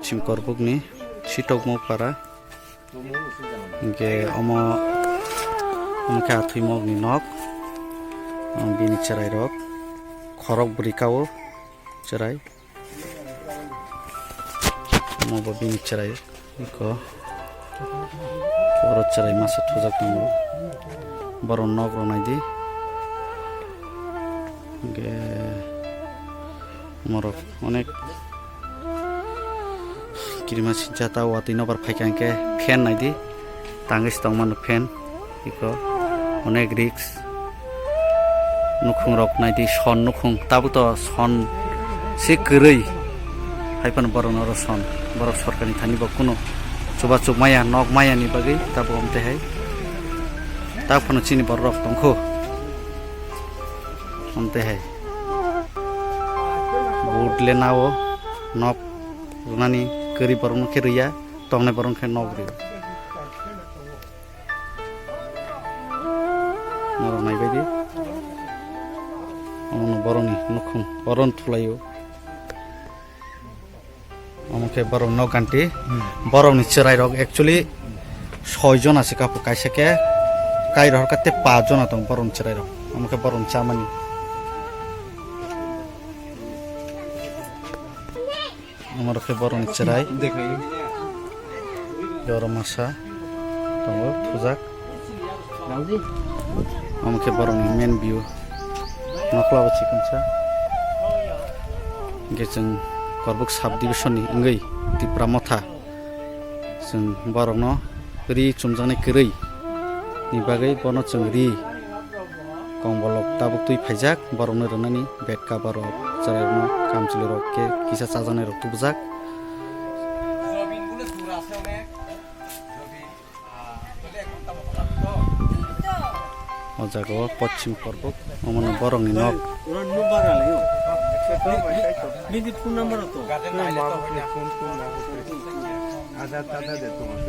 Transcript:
পশ্চিম করবুকনি সিটকমুখ পাড়া ge omo umka thuimok ni nok bini cherai rok khorok buri kao cherai omo bo bini cherai ko khorok cherai masa thujak tango boro nok ronai di ge morok onek kirima sinjata wati nobar phaikangke fan naidi tangis tongman fan iko onek riks nukhung rok naidi son nukhung tabuto son se koroi haipan borok noro son borok sorkani thani bo kuno chuba chuk maya nok maya ni bagai tabo omte hai tapono chini borok tongkho omte hai budle nao nok runani keri borong ke ria tongne borong ke nok ria noro nai baidi ono boroni nukhung boron thulayo omoke borong nok ganti borong ni cherai rok actually 6 jon ase kapu kaisa ke kai ror kate 5 jon atong borong cherai rok omoke borong chamani আমার কে বরণ চেরাই গরম মশা তঙ্গ ফুজাক আমাকে বরণ main view Nakla বাচি কোনসা গেচং করবক sub ডিভিশননি इंगै Tipra मथा जों बरंनो रि चुमजानाय कोरै नि बागै बनो जों रि कंबलक ताबुक तुइ फाइजाक बरंनो रनानि बेड कभार रक जरायनो कामचिल रक के किसा साजानाय रक तुबजाक o jaga o পশ্চিম করবক অমন বরংনি নক মিদি ফোন নাম্বার তো আধার টাদা দে তোমার